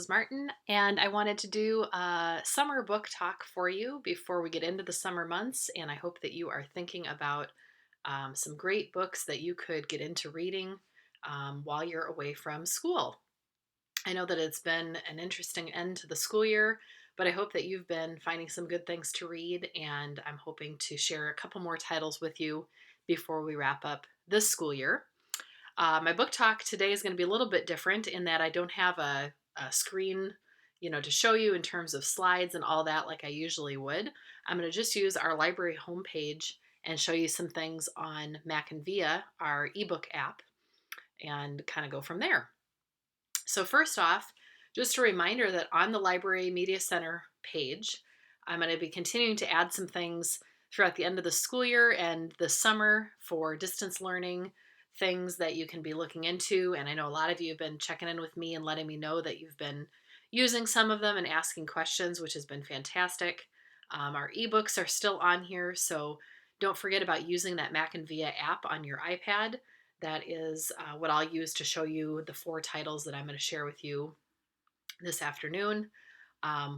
Martin, and I wanted to do a summer book talk for you before we get into the summer months. And I hope that you are thinking about some great books that you could get into reading while you're away from school. I know that it's been an interesting end to the school year, but I hope that you've been finding some good things to read, and I'm hoping to share a couple more titles with you before we wrap up this school year. My book talk today is going to be a little bit different in that I don't have a screen, to show you in terms of slides and all that like I usually would. I'm going to just use our library homepage and show you some things on Mac and Via, our ebook app, and kind of go from there. So first off, just a reminder that on the Library Media Center page, I'm going to be continuing to add some things throughout the end of the school year and the summer for distance learning, things that you can be looking into. And I know a lot of you have been checking in with me and letting me know that you've been using some of them and asking questions, which has been fantastic. Our ebooks are still on here, so don't forget about using that Mac and Via app on your iPad. That is what I'll use to show you the 4 titles that I'm going to share with you this afternoon.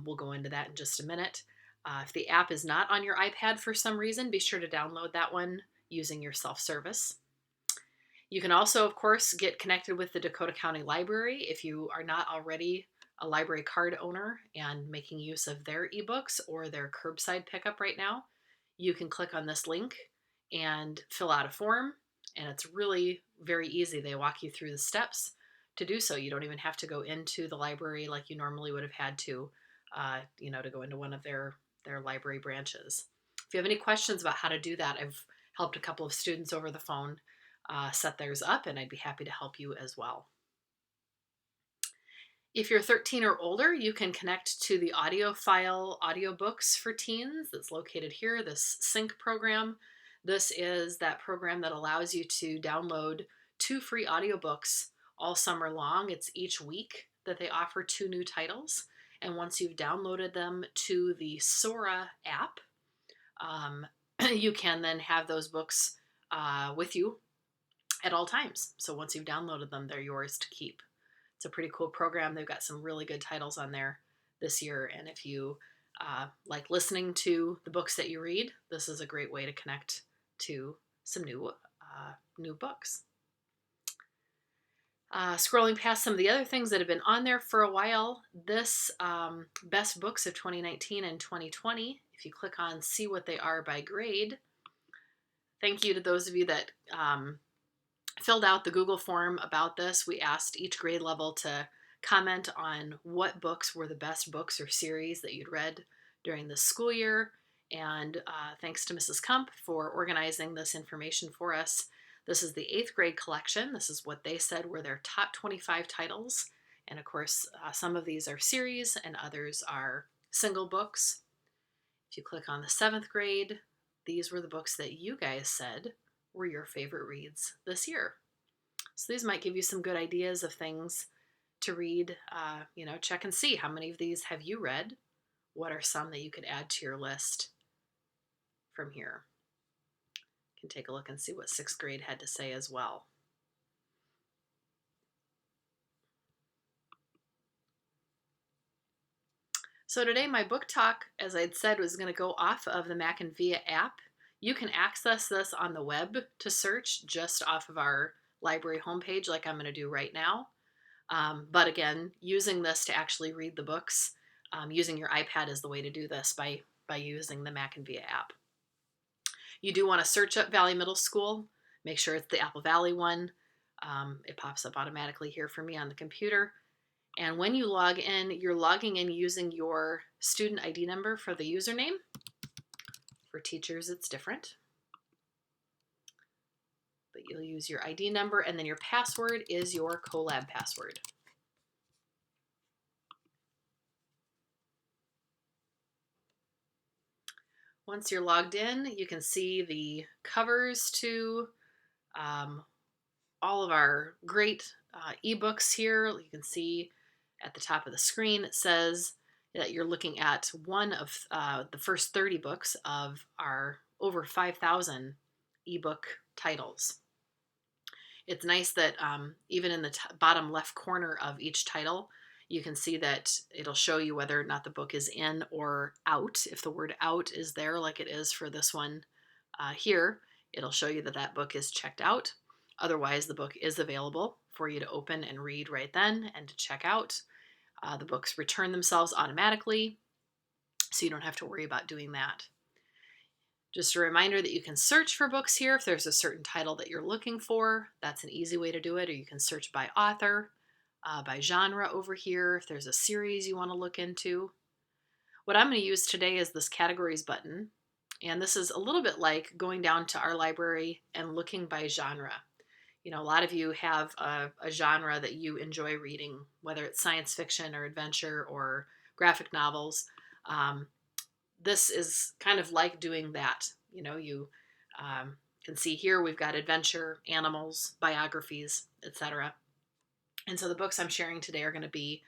We'll go into that in just a minute. If the app is not on your iPad for some reason, be sure to download that one using your self-service. You can also, of course, get connected with the Dakota County Library if you are not already a library card owner and making use of their ebooks or their curbside pickup right now. You can click on this link and fill out a form, and it's really very easy. They walk you through the steps to do so. You don't even have to go into the library like you normally would have had to go into one of their library branches. If you have any questions about how to do that, I've helped a couple of students over the phone set theirs up, and I'd be happy to help you as well. If you're 13 or older, you can connect to the AudioFile audiobooks for teens that's located here, this sync program. This is that program that allows you to download 2 free audiobooks all summer long. It's each week that they offer 2 new titles. And once you've downloaded them to the Sora app, you can then have those books with you at all times. So once you've downloaded them, they're yours to keep. It's a pretty cool program. They've got some really good titles on there this year. And if you like listening to the books that you read, this is a great way to connect to some new books. Scrolling past some of the other things that have been on there for a while, this Best Books of 2019 and 2020, if you click on See What They Are by Grade, thank you to those of you that filled out the Google form about this. We asked each grade level to comment on what books were the best books or series that you'd read during the school year. And thanks to Mrs. Kump for organizing this information for us. This is the 8th grade collection. This is what they said were their top 25 titles. And of course, some of these are series and others are single books. If you click on the 7th grade, these were the books that you guys said were your favorite reads this year. So these might give you some good ideas of things to read. Check and see how many of these have you read. What are some that you could add to your list from here? You can take a look and see what 6th grade had to say as well. So today my book talk, as I'd said, was going to go off of the Mac and Via app. You can access this on the web to search just off of our library homepage like I'm going to do right now. But again, using this to actually read the books, using your iPad is the way to do this by using the Mac and Via app. You do want to search up Valley Middle School. Make sure it's the Apple Valley one. It pops up automatically here for me on the computer. And when you log in, you're logging in using your student ID number for the username. For teachers, it's different. But you'll use your ID number, and then your password is your Colab password. Once you're logged in, you can see the covers to all of our great ebooks here. You can see at the top of the screen it says that you're looking at one of the first 30 books of our over 5,000 ebook titles. It's nice that even in the bottom left corner of each title, You can see that it'll show you whether or not the book is in or out. If the word out is there, like it is for this one here, it'll show you that that book is checked out. Otherwise, the book is available for you to open and read right then and to check out. The books return themselves automatically, so you don't have to worry about doing that. Just a reminder that you can search for books here if there's a certain title that you're looking for. That's an easy way to do it. Or you can search by author, by genre over here if there's a series you want to look into. What I'm going to use today is this categories button. And this is a little bit like going down to our library and looking by genre. You know, a lot of you have a genre that you enjoy reading, whether it's science fiction or adventure or graphic novels. This is kind of like doing that. You know, you can see here we've got adventure, animals, biographies, etc. And so the books I'm sharing today are going to be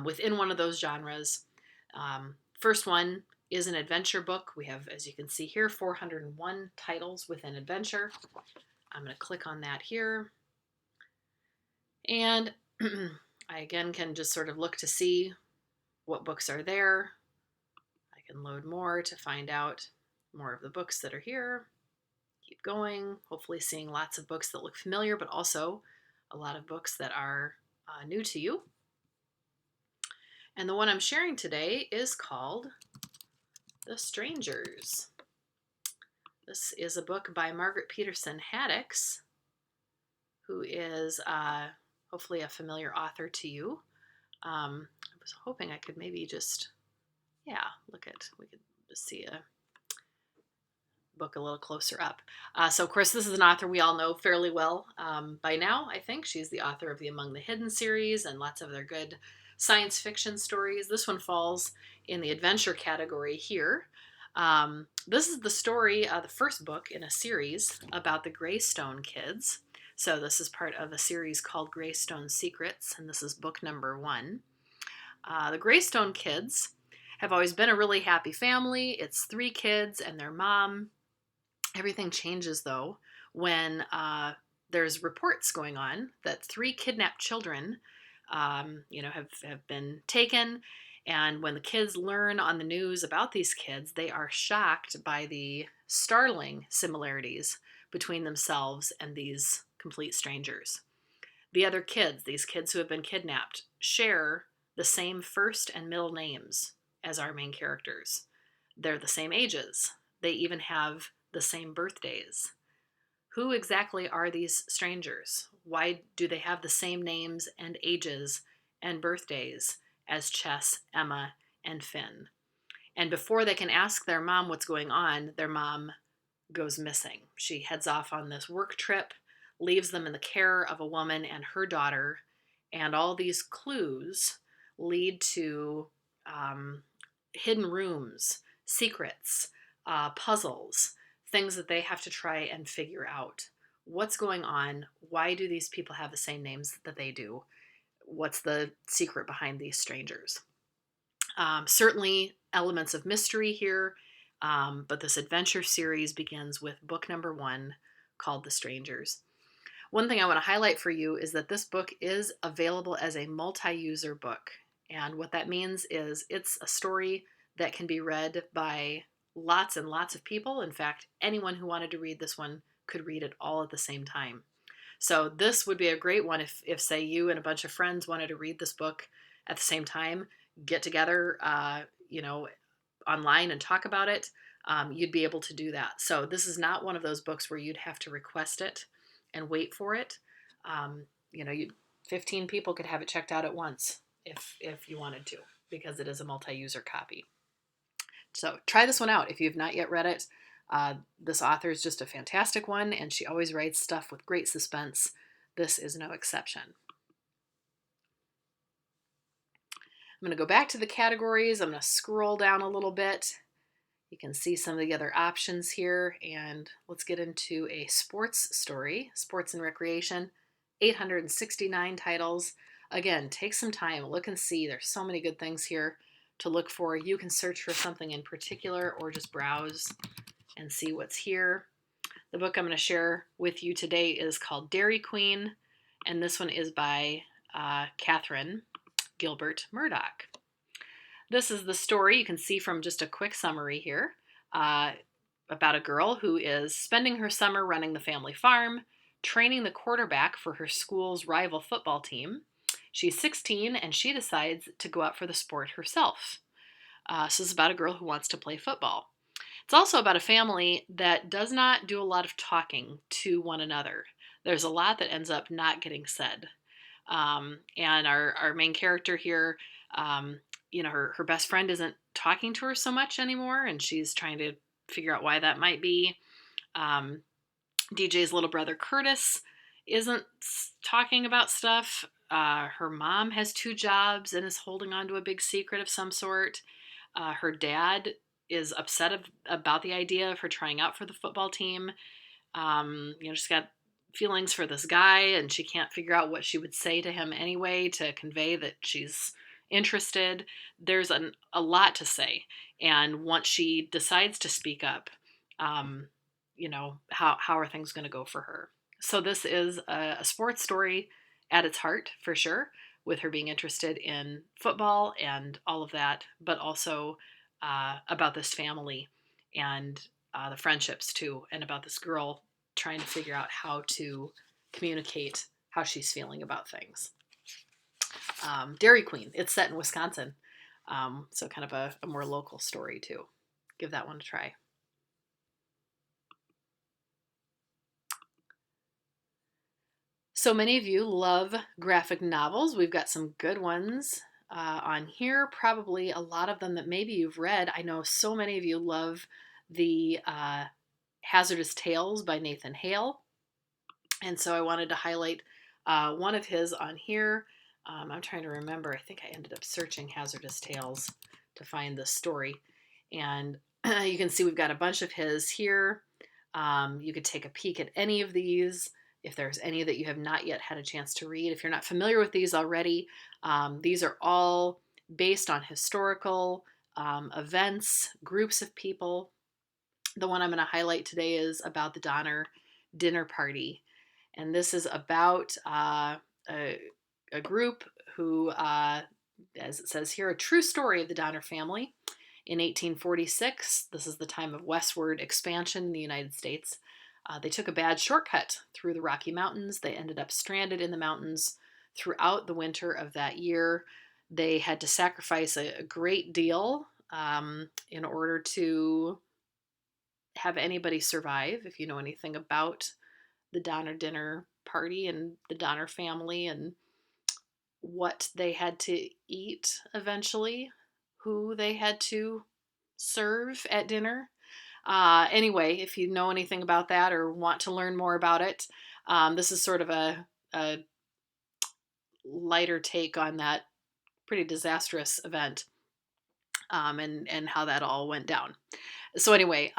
within one of those genres. First one is an adventure book. We have, as you can see here, 401 titles within adventure. I'm going to click on that here. And I again can just sort of look to see what books are there. I can load more to find out more of the books that are here. Keep going, hopefully seeing lots of books that look familiar, but also a lot of books that are new to you. And the one I'm sharing today is called The Strangers. This is a book by Margaret Peterson Haddix, who is hopefully a familiar author to you. I was hoping I could maybe just, we could just see a book a little closer up. So of course this is an author we all know fairly well by now, I think. She's the author of the Among the Hidden series and lots of other good science fiction stories. This one falls in the adventure category here. This is the story, the first book in a series about the Greystone kids. So this is part of a series called Greystone Secrets, and this is book number 1. The Greystone kids have always been a really happy family. It's 3 kids and their mom. Everything changes, though, when there's reports going on that 3 kidnapped children have been taken. And when the kids learn on the news about these kids, they are shocked by the startling similarities between themselves and these complete strangers. The other kids, these kids who have been kidnapped, share the same first and middle names as our main characters. They're the same ages. They even have the same birthdays. Who exactly are these strangers? Why do they have the same names and ages and birthdays as Chess, Emma, and Finn? And before they can ask their mom what's going on, their mom goes missing. She heads off on this work trip, leaves them in the care of a woman and her daughter, and all these clues lead to hidden rooms, secrets, puzzles, things that they have to try and figure out. What's going on? Why do these people have the same names that they do? What's the secret behind these strangers? Certainly elements of mystery here, but this adventure series begins with book number 1 called The Strangers. One thing I want to highlight for you is that this book is available as a multi-user book. And what that means is it's a story that can be read by lots and lots of people. In fact, anyone who wanted to read this one could read it all at the same time. So this would be a great one if say, you and a bunch of friends wanted to read this book at the same time, get together, online and talk about it. You'd be able to do that. So this is not one of those books where you'd have to request it and wait for it. 15 people could have it checked out at once if you wanted to, because it is a multi-user copy. So try this one out if you've not yet read it. This author is just a fantastic one, and she always writes stuff with great suspense. This is no exception. I'm going to go back to the categories. I'm going to scroll down a little bit. You can see some of the other options here, and let's get into a sports story, sports and recreation, 869 titles. Again, take some time, look and see. There's so many good things here to look for. You can search for something in particular or just browse and see what's here. The book I'm going to share with you today is called Dairy Queen, and this one is by Catherine. Gilbert Murdoch. This is the story you can see from just a quick summary here about a girl who is spending her summer running the family farm, training the quarterback for her school's rival football team. She's 16 and she decides to go out for the sport herself. So this is about a girl who wants to play football. It's also about a family that does not do a lot of talking to one another. There's a lot that ends up not getting said. And our main character here, her best friend isn't talking to her so much anymore, and she's trying to figure out why that might be. DJ's little brother Curtis isn't talking about stuff. Her mom has 2 jobs and is holding on to a big secret of some sort. Her dad is upset about the idea of her trying out for the football team. She's got feelings for this guy and she can't figure out what she would say to him anyway to convey that she's interested. There's a lot to say. And once she decides to speak up, how are things going to go for her? So this is a sports story at its heart, for sure, with her being interested in football and all of that, but also about this family and the friendships too, and about this girl trying to figure out how to communicate how she's feeling about things. Dairy Queen, it's set in Wisconsin, so kind of a more local story too. Give that one a try. So many of you love graphic novels. We've got some good ones on here, probably a lot of them that maybe you've read. I know so many of you love the Hazardous Tales by Nathan Hale. And so I wanted to highlight one of his on here. I'm trying to remember. I think I ended up searching Hazardous Tales to find this story. And you can see we've got a bunch of his here. You could take a peek at any of these if there's any that you have not yet had a chance to read. If you're not familiar with these already, these are all based on historical events, groups of people. The one I'm going to highlight today is about the Donner dinner party. And this is about a group who, as it says here, a true story of the Donner family. In 1846, this is the time of westward expansion in the United States. They took a bad shortcut through the Rocky Mountains. They ended up stranded in the mountains throughout the winter of that year. They had to sacrifice a great deal in order to have anybody survive. If you know anything about the Donner dinner party and the Donner family and what they had to eat eventually, who they had to serve at dinner. Anyway, if you know anything about that or want to learn more about it, this is sort of a lighter take on that pretty disastrous event and how that all went down. So anyway,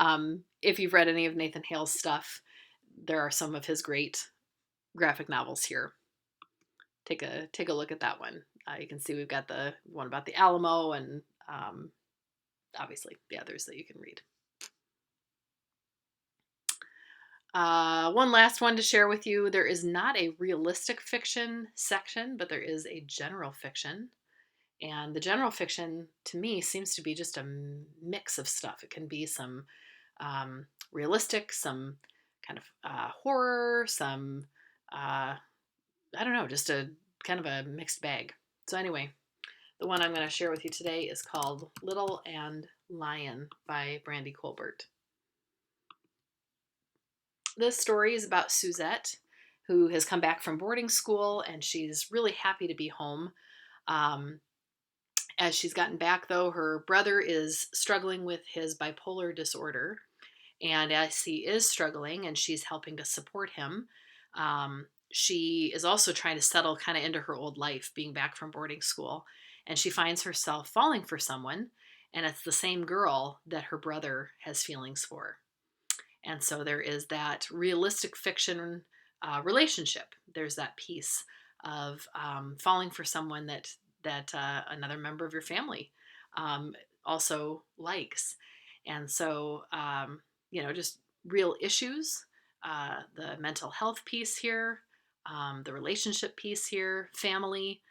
if you've read any of Nathan Hale's stuff, there are some of his great graphic novels here. Take a look at that one. You can see we've got the one about the Alamo and obviously the others that you can read. One last one to share with you. There is not a realistic fiction section, but there is a general fiction. And the general fiction, to me, seems to be just a mix of stuff. It can be some realistic, some kind of horror, some, I don't know, just a kind of a mixed bag. So anyway, the one I'm going to share with you today is called Little and Lion by Brandy Colbert. This story is about Suzette, who has come back from boarding school, and she's really happy to be home. As she's gotten back, though, her brother is struggling with his bipolar disorder. And as he is struggling and she's helping to support him, she is also trying to settle kind of into her old life, being back from boarding school. And she finds herself falling for someone, and it's the same girl that her brother has feelings for. And so there is that realistic fiction relationship. There's that piece of falling for someone that another member of your family also likes. And so, just real issues, the mental health piece here, the relationship piece here, family,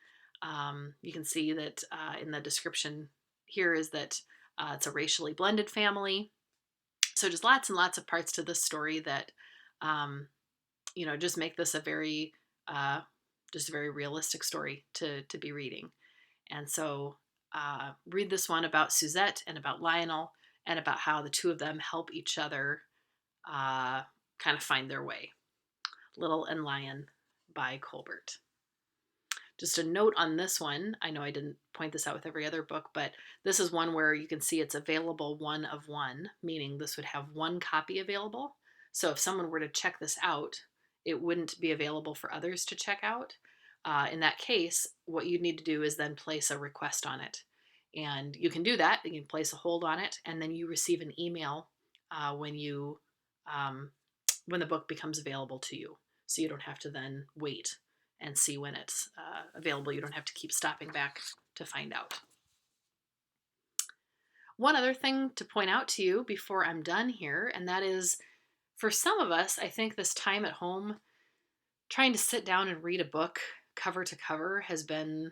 You can see that in the description here is that it's a racially blended family. So just lots and lots of parts to this story that, um, just make this a very, uh, just a very realistic story to be reading. And so read this one about Suzette and about Lionel and about how the two of them help each other uh, kind of find their way. Little and Lion by Colbert. Just a note on this one. I know I didn't point this out with every other book, but this is one where you can see it's available one of one, meaning this would have one copy available. So if someone were to check this out, it wouldn't be available for others to check out. In that case, what you need to do is then place a request on it. And you can do that. You can place a hold on it, and then you receive an email when you when the book becomes available to you. So you don't have to then wait and see when it's available. You don't have to keep stopping back to find out. One other thing to point out to you before I'm done here, and that is for some of us, I think this time at home, trying to sit down and read a book cover to cover has been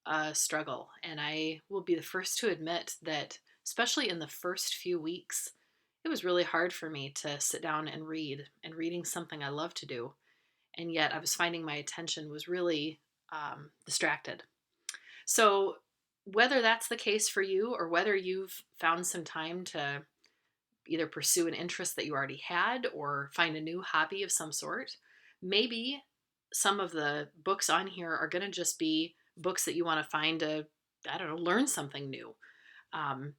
a struggle. And I will be the first to admit that, especially in the first few weeks, it was really hard for me to sit down and read, and reading something I love to do. And yet I was finding my attention was really distracted. So, whether that's the case for you or whether you've found some time to either pursue an interest that you already had or find a new hobby of some sort, maybe some of the books on here are going to just be books that you want to find to, I don't know, learn something new. Um,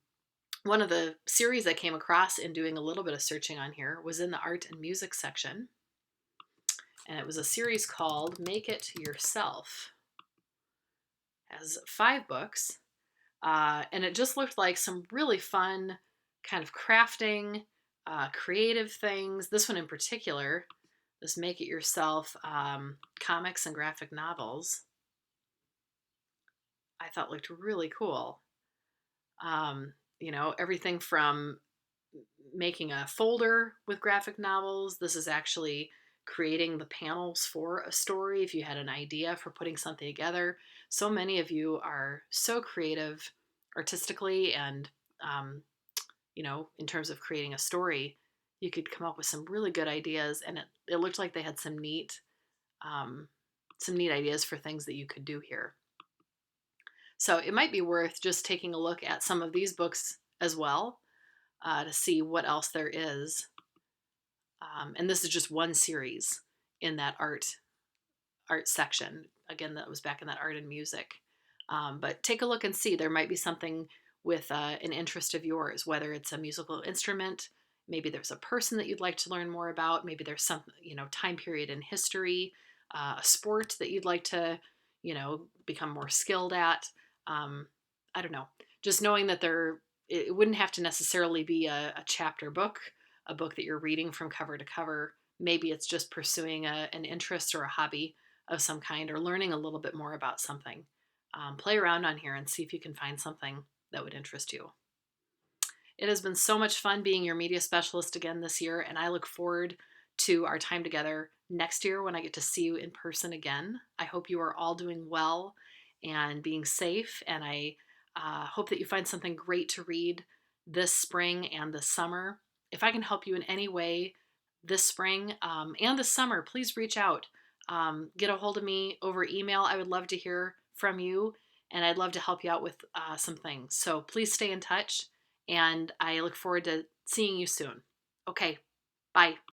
One of the series I came across in doing a little bit of searching on here was in the art and music section. And it was a series called Make It Yourself. It has 5 books, and it just looked like some really fun kind of crafting, creative things. This one in particular, this Make It Yourself comics and graphic novels, I thought looked really cool. Everything from making a folder with graphic novels. This is actually creating the panels for a story if you had an idea for putting something together. So many of you are so creative artistically and, in terms of creating a story, you could come up with some really good ideas. And it looked like they had some neat ideas for things that you could do here. So it might be worth just taking a look at some of these books as well to see what else there is. And this is just one series in that art section. Again, that was back in that art and music. But take a look and see. There might be something with an interest of yours, whether it's a musical instrument, maybe there's a person that you'd like to learn more about, maybe there's some time period in history, a sport that you'd like to become more skilled at. I don't know. Just knowing that it wouldn't have to necessarily be a chapter book, a book that you're reading from cover to cover. Maybe it's just pursuing an interest or a hobby of some kind, or learning a little bit more about something. Play around on here and see if you can find something that would interest you. It has been so much fun being your media specialist again this year, and I look forward to our time together next year when I get to see you in person again. I hope you are all doing well and being safe, and I hope that you find something great to read this spring and this summer. If I can help you in any way this spring and this summer, please reach out. Get a hold of me over email. I would love to hear from you, and I'd love to help you out with some things. So please stay in touch, and I look forward to seeing you soon. Okay, bye.